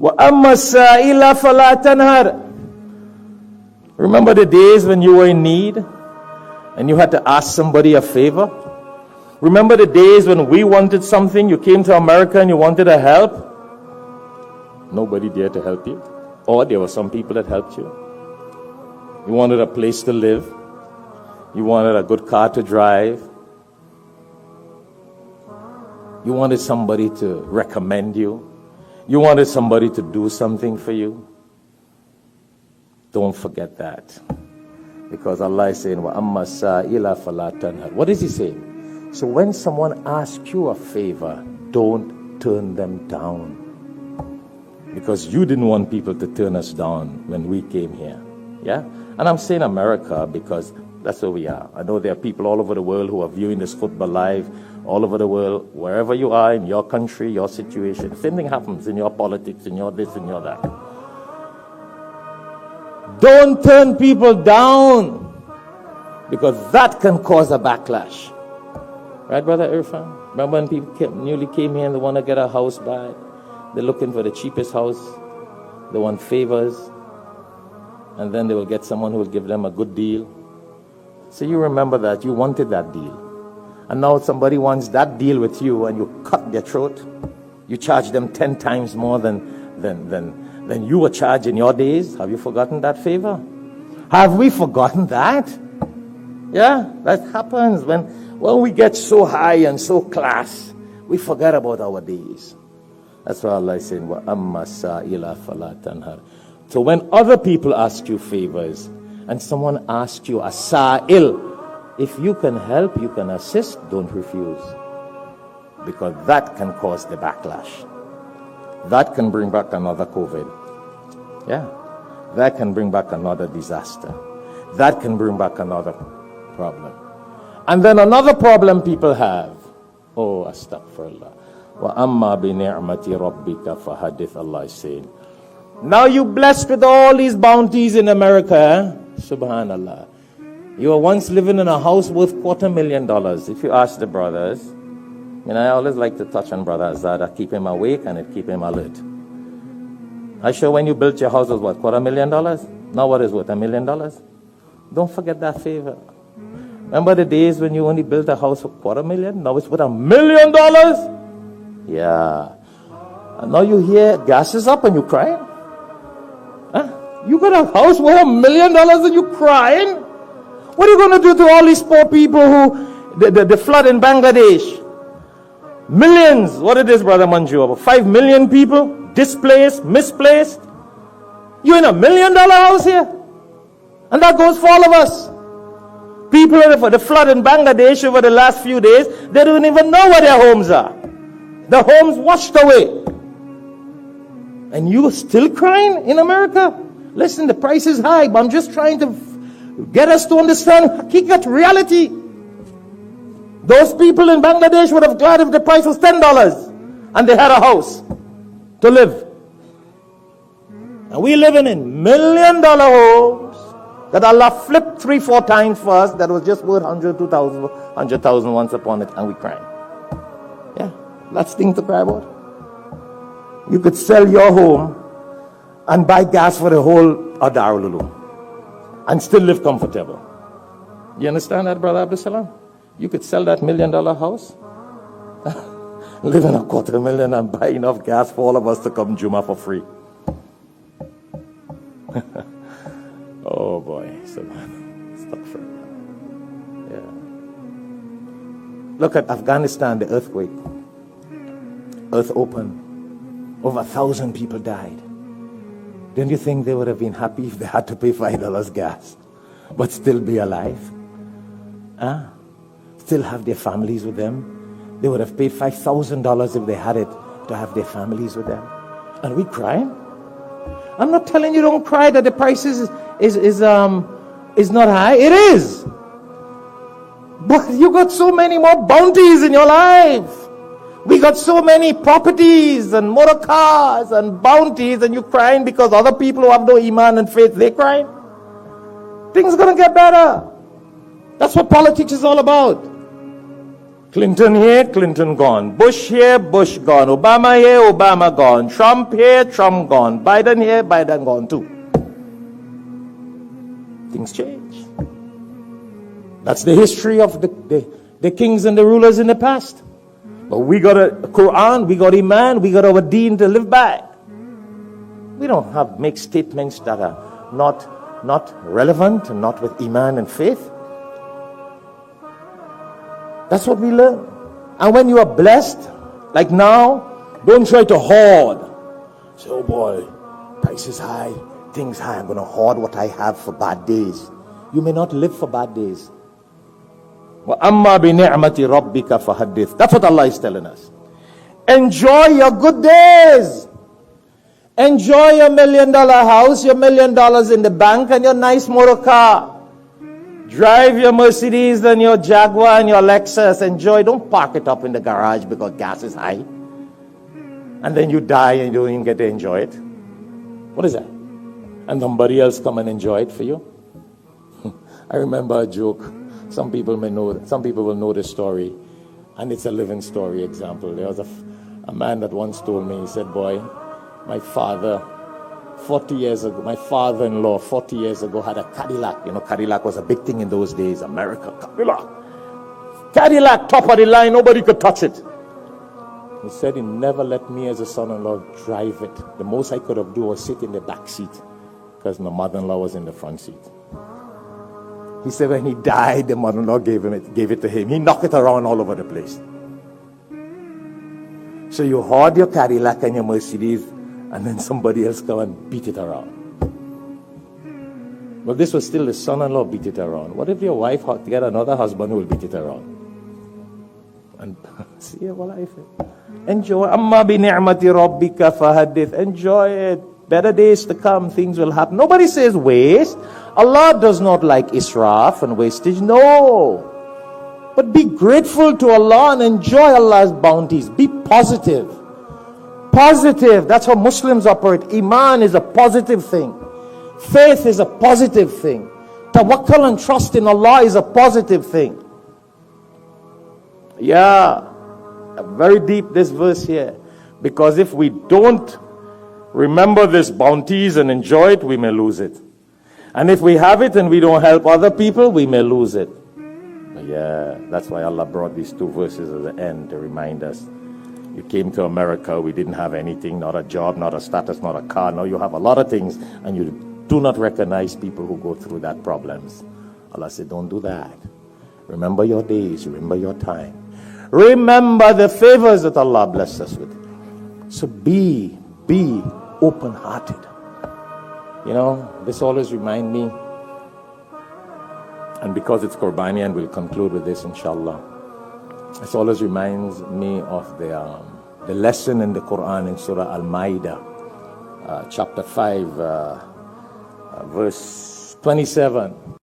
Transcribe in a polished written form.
وَأَمَّا السَّائِلَ فَلَا تَنْهَرْ. Remember the days when you were in need and you had to ask somebody a favor? Remember the days when we wanted something, you came to America and you wanted a help? Nobody dared to help you. Or there were some people that helped you. You wanted a place to live. You wanted a good car to drive. You wanted somebody to recommend you. You wanted somebody to do something for you. Don't forget that. Because Allah is saying, وَأَمَّا السَّائِلَ فَلَا تَنْهَرْ. What is He saying? So when someone asks you a favor, don't turn them down. Because you didn't want people to turn us down when we came here. Yeah? And I'm saying America because that's where we are. I know there are people all over the world who are viewing this football live, all over the world, wherever you are, in your country, your situation. Same thing happens in your politics, in your this, in your that. Don't turn people down, because that can cause a backlash. Right, Brother Irfan? Remember when people newly came here and they want to get a house back? They're looking for the cheapest house. They want favors. And then they will get someone who will give them a good deal. So you remember that. You wanted that deal. And now somebody wants that deal with you and you cut their throat. You charge them 10 times more than you were charged in your days. Have you forgotten that favor? Have we forgotten that? Yeah, that happens when we get so high and so class, we forget about our days. That's why Allah is saying, وَأَمَّا السَّائِلَ فَلَا تَنْهَرْ. So when other people ask you favors, and someone asks you a sa'il, if you can help, you can assist, don't refuse. Because that can cause the backlash. That can bring back another COVID. Yeah. That can bring back another disaster. That can bring back another problem. And then another problem people have. Oh, astaghfirullah. وَأَمَّا بِنِعْمَةِ رَبِّكَ فَحَدِّثْ. Allah is saying, now you blessed with all these bounties in America. Subhanallah. You were once living in a house worth $250,000. If you ask the brothers, I always like to touch on Brother Azada, keep him awake and it keep him alert. I sure when you built your house was what, $250,000? Now what is worth $1 million? Don't forget that favor. Remember the days when you only built a house for $250,000? Now it's worth $1 million? Yeah. And now you hear gas is up and you crying? Huh? You got a house worth $1 million and you crying? What are you going to do to all these poor people who, the flood in Bangladesh? Millions, what it is, Brother Manju, about 5 million people displaced, misplaced. You're in $1 million house here. And that goes for all of us. People for the flood in Bangladesh over the last few days, they don't even know where their homes are. The homes washed away. And you are still crying in America? Listen, the price is high, but I'm just trying to get us to understand hakikat, reality. Those people in Bangladesh would have glad if the price was $10 and they had a house to live. And we living in $1 million homes that Allah flipped 3-4 times for us, that was just worth 100, 2,000, 100,000 once upon it, and we crying. Yeah, that's thing to cry about. You could sell your home and buy gas for the whole Darul Uloom and still live comfortable. You understand that, Brother Abdul Salam? You could sell that $1 million house, live in a $250,000 and buy enough gas for all of us to come Juma for free. Oh boy, stop for it. Yeah. Look at Afghanistan, the earthquake. Earth opened. Over 1,000 people died. Don't you think they would have been happy if they had to pay $5 gas, but still be alive? Huh? Still have their families with them? They would have paid $5,000 if they had it to have their families with them. And we crying? I'm not telling you don't cry that the price is not high. It is. But you got so many more bounties in your life. We got so many properties and motor cars and bounties, and you're crying because other people who have no iman and faith, they're crying. Things are going to get better. That's what politics is all about. Clinton here, Clinton gone. Bush here, Bush gone. Obama here, Obama gone. Trump here, Trump gone. Biden here, Biden gone too. Things change. That's the history of the kings and the rulers in the past. But we got a Quran, we got Iman, we got our deen to live by. We don't make statements that are not relevant and not with Iman and faith. That's what we learn. And when you are blessed, like now, don't try to hoard. Say, oh boy, price is high, things high, I'm going to hoard what I have for bad days. You may not live for bad days. وَأَمَّا بِنِعْمَةِ رَبِّكَ فَحَدِّثْ. That's what Allah is telling us. Enjoy your good days. Enjoy your $1 million house, your $1 million in the bank, and your nice motor car. Drive your Mercedes and your Jaguar and your Lexus. Enjoy. Don't park it up in the garage because gas is high. And then you die and you don't even get to enjoy it. What is that? And somebody else come and enjoy it for you? I remember a joke. Some people will know this story, and it's a living story example. There was a man that once told me, he said, boy, my father-in-law 40 years ago had a Cadillac. You know, Cadillac was a big thing in those days. America, Cadillac, top of the line, nobody could touch it. He said he never let me as a son-in-law drive it. The most I could have done was sit in the back seat because my mother-in-law was in the front seat. He said when he died, the mother-in-law gave it to him. He knocked it around all over the place. So you hoard your Cadillac and your Mercedes, and then somebody else come and beat it around. Well, this was still the son-in-law beat it around. What if your wife get another husband who will beat it around? And see what life is. Enjoy. Amma bi ni'mati rabbika fahaddith. Enjoy it. Better days to come, things will happen. Nobody says waste. Allah does not like israf and wastage. No. But be grateful to Allah and enjoy Allah's bounties. Be positive. Positive. That's how Muslims operate. Iman is a positive thing. Faith is a positive thing. Tawakkul and trust in Allah is a positive thing. Yeah. Very deep this verse here. Because if we don't remember this bounties and enjoy it, we may lose it. And if we have it and we don't help other people, we may lose it. Yeah, that's why Allah brought these two verses at the end to remind us. You came to America, we didn't have anything, not a job, not a status, not a car. Now you have a lot of things, and you do not recognize people who go through that problems. Allah said, don't do that. Remember your days, remember your time. Remember the favors that Allah blessed us with. So be open-hearted. You know, this always reminds me, and because it's Qurbani, and we'll conclude with this, inshallah. This always reminds me of the lesson in the Quran in Surah Al-Ma'idah, chapter 5, verse 27.